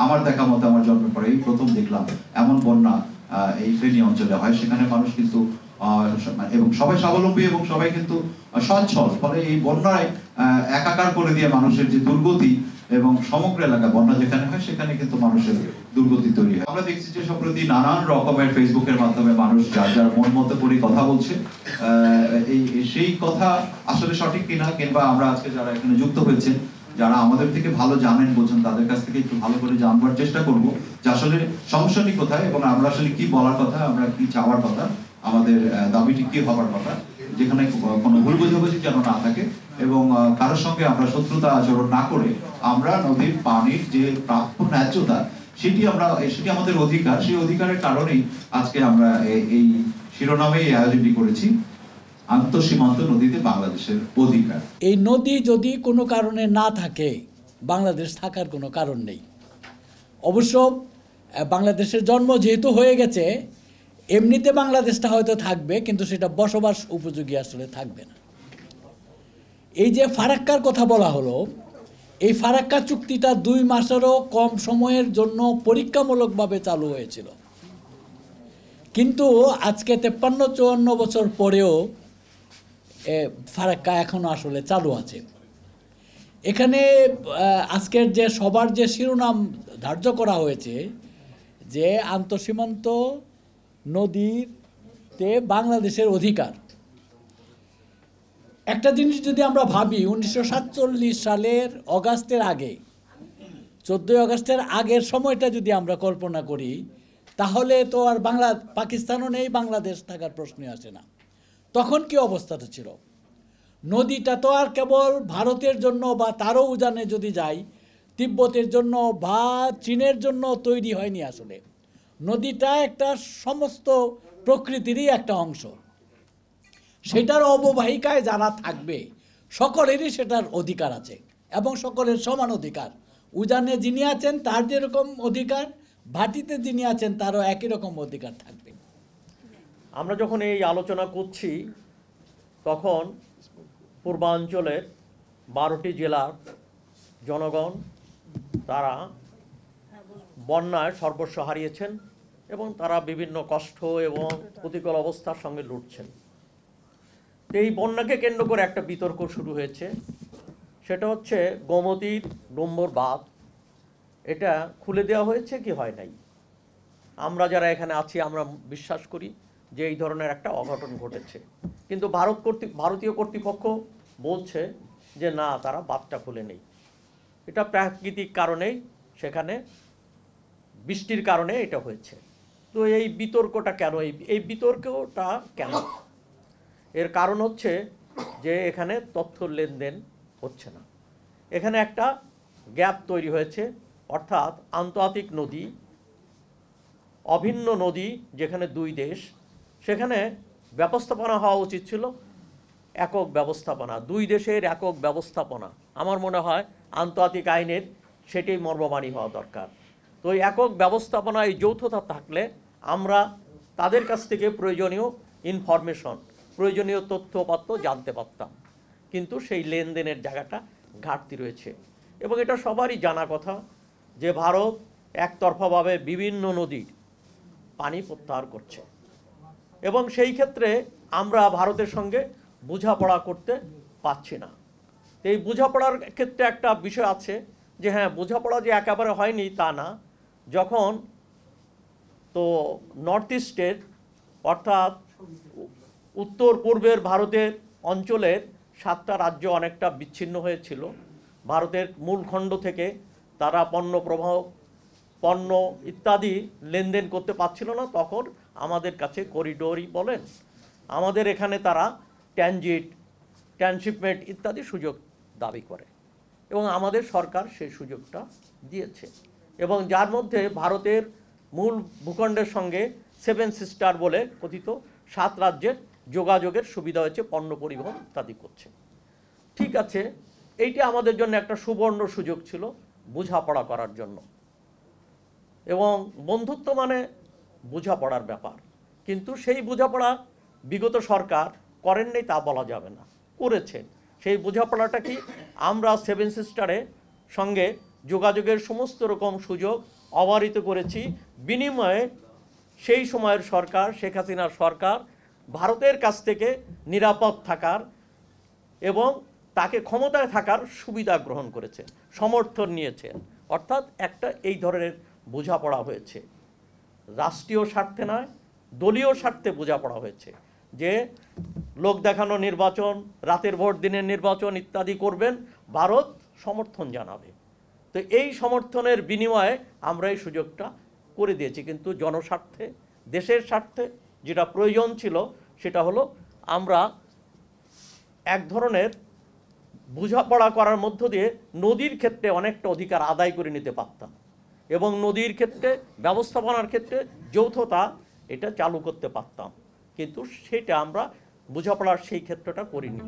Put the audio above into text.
আমার দেখা মতো আমার জন্মের পরেই প্রথম দেখলাম এমন বন্যা এই ফেনী অঞ্চলে হয়। সেখানে মানুষ কিন্তু এবং সবাই স্বাবলম্বী এবং সবাই কিন্তু সচ্ছল, ফলে এই বন্যায় একাকার করে দিয়ে মানুষের যে দুর্গতি এবং সমগ্র এলাকা বন্যা যেখানে হয় সেখানে কিন্তু মানুষের দুর্গতি তৈরি হয়। আমরা দেখছি যে সম্প্রতি নানান রকমের ফেসবুকের মাধ্যমে মানুষ যার যার মন মতো করে কথা বলছে। সেই কথা আসলে সঠিক কিনা, কিংবা আমরা আজকে যারা এখানে যুক্ত হয়েছে, যারা আমাদের থেকে ভালো জানেন বোঝেন, তাদের কাছ থেকে একটু ভালো করে জানবার চেষ্টা করব যে আসলে সমস্যাটি কোথায় এবং আমরা আসলে কি বলার কথা, আমরা কি চাওয়ার কথা, আমাদের দাবিটি কি হবার কথা, যেখানে কোনো ভুল বোঝাবুঝি যেন না থাকে এবং কারোর সঙ্গে আমরা শত্রুতা আচরণ না করে আমরা নদীর পানির যে প্রাপ্য ন্যায্যতা সেটি আমাদের অধিকার, সেই অধিকারের কারণেই আজকে আমরা এই শিরোনামে এই আয়োজনটি করেছি, আন্তঃসীমান্ত নদীতে বাংলাদেশের অধিকার। এই নদী যদি কোনো কারণে না থাকে, বাংলাদেশ থাকার কোনো কারণ নেই। অবশ্য বাংলাদেশের জন্ম যেহেতু হয়ে গেছে, এমনিতে বাংলাদেশটা হয়তো থাকবে, কিন্তু সেটা বসবাস উপযোগী আসলে থাকবে না। এই যে ফারাক্কার কথা বলা হলো, এই ফারাক্কা চুক্তিটা 2 মাসেরও কম সময়ের জন্য পরীক্ষামূলকভাবে চালু হয়েছিল, কিন্তু আজকে 53-54 বছর পরেও ফারাক্কা এখনো আসলে চালু আছে। এখানে আজকের যে সবার যে শিরোনাম ধার্য করা হয়েছে যে আন্তঃসীমান্ত নদীতে বাংলাদেশের অধিকার, একটা জিনিস যদি আমরা ভাবি, 1947 সালের অগাস্টের আগে, 14 আগস্টের আগের সময়টা যদি আমরা কল্পনা করি, তাহলে তো আর পাকিস্তানও নেই, বাংলাদেশ থাকার প্রশ্নই আসে না। তখন কি অবস্থাটা ছিল? নদীটা তো আর কেবল ভারতের জন্য বা তারও উজানে যদি যাই, তিব্বতের জন্য বা চীনের জন্য তৈরি হয়নি। আসলে নদীটা একটা সমস্ত প্রকৃতিরই একটা অংশ। সেটার অববাহিকায় যারা থাকবে সকলেরই সেটার অধিকার আছে এবং সকলের সমান অধিকার। উজানে যিনি আছেন তার যেরকম অধিকার, ভাটিতে যিনি আছেন তারও একই রকম অধিকার থাকবে। আমরা যখন এই আলোচনা করছি তখন পূর্বাঞ্চলের 12টি জেলার জনগণ তারা বন্যায় সর্বস্ব হারিয়েছেন এবং তারা বিভিন্ন কষ্ট এবং প্রতিকূল অবস্থার সঙ্গে লড়ছেন। এই বন্যাকে কেন্দ্র করে একটা বিতর্ক শুরু হয়েছে, সেটা হচ্ছে গোমতীর ডুম্বর বাঁধ এটা খুলে দেওয়া হয়েছে কি হয় নাই। আমরা যারা এখানে আছি আমরা বিশ্বাস করি যে এই ধরনের একটা অঘটন ঘটেছে, কিন্তু ভারতীয় কর্তৃপক্ষ বলছে যে না, তারা বাঁধটা খুলে নেই, এটা প্রাকৃতিক কারণেই, সেখানে বৃষ্টির কারণে এটা হয়েছে। তো এই বিতর্কটা কেন, এই বিতর্কটা কেন? এর কারণ হচ্ছে যে এখানে তথ্য লেনদেন হচ্ছে না। এখানে একটা গ্যাপ তৈরি হয়েছে, অর্থাৎ আন্তর্জাতিক নদী, অভিন্ন নদী যেখানে 2 দেশ, সেখানে ব্যবস্থাপনা হওয়া উচিত ছিল একক ব্যবস্থাপনা, 2 দেশের একক ব্যবস্থাপনা। আমার মনে হয় আন্তর্জাতিক আইনের সেটাই মর্মবাণী হওয়া দরকার। তো এই একক ব্যবস্থাপনা, এই যৌথতা থাকলে আমরা তাদের কাছ থেকে প্রয়োজনীয় ইনফরমেশন, প্রয়োজনীয় তথ্যপত্র জানতে পারতাম, কিন্তু সেই লেনদেনের জায়গাটা ঘাটতি রয়েছে। এবং এটা সবারই জানা কথা যে ভারত একতরফাভাবে বিভিন্ন নদীর পানি প্রত্যাহার করছে এবং সেই ক্ষেত্রে আমরা ভারতের সঙ্গে বোঝাপড়া করতে পারছি না। এই বোঝাপড়ার ক্ষেত্রে একটা বিষয় আছে যে হ্যাঁ, বোঝাপড়া যে একেবারে হয়নি তা না। যখন তো নর্থ ইস্টের অর্থাৎ উত্তর পূর্বের ভারতের অঞ্চলের 7টা রাজ্য অনেকটা বিচ্ছিন্ন হয়েছিল, ভারতের মূল খণ্ড থেকে তারা পণ্য ইত্যাদি লেনদেন করতে পারছিল না, তখন আমাদের কাছে করিডোরই বলেন, আমাদের এখানে তারা ট্রানশিপমেন্ট ইত্যাদি সুযোগ দাবি করে এবং আমাদের সরকার সেই সুযোগটা দিয়েছে। এবং যার মধ্যে ভারতের মূল ভূখণ্ডের সঙ্গে 7 সিস্টার বলে কথিত 7 রাজ্যের যোগাযোগের সুবিধা হয়েছে, পণ্য পরিবহন ইত্যাদি করছে। ঠিক আছে, এইটা আমাদের জন্য একটা সুবর্ণ সুযোগ ছিল বোঝাপড়া করার জন্য, এবং বন্ধুত্ব মানে বোঝাপড়ার ব্যাপার। কিন্তু সেই বোঝাপড়া বিগত সরকার করেননি তা বলা যাবে না, করেছেন। সেই বোঝাপড়াটা কি, আমরা 7 সিস্টারের সঙ্গে যোগাযোগের সমস্ত রকম সুযোগ অবারিত করেছি। বিনিময়ে সেই সময়ের সরকার, শেখ হাসিনার সরকার, ভারতের কাছ থেকে নিরাপদ থাকার এবং তাকে ক্ষমতায় থাকার সুবিধা গ্রহণ করেছেন, সমর্থন নিয়েছেন। অর্থাৎ একটা এই ধরনের বোঝাপড়া হয়েছে, রাষ্ট্রীয় স্বার্থে নয়, দলীয় স্বার্থে বোঝাপড়া হয়েছে যে লোক দেখানো নির্বাচন, রাতের ভোট দিনের নির্বাচন ইত্যাদি করবেন, ভারত সমর্থন জানাবে। তো এই সমর্থনের বিনিময়ে আমরা এই সুযোগটা করে দিয়েছি, কিন্তু জনস্বার্থে, দেশের স্বার্থে যেটা প্রয়োজন ছিল সেটা হলো আমরা এক ধরনের বোঝাপড়া করার মধ্য দিয়ে নদীর ক্ষেত্রে অনেকটা অধিকার আদায় করে নিতে পারতাম এবং নদীর ক্ষেত্রে, ব্যবস্থাপনার ক্ষেত্রে যৌথতা এটা চালু করতে পারতাম, কিন্তু সেটা আমরা বোঝাপড়ার সেই ক্ষেত্রটা করিনি।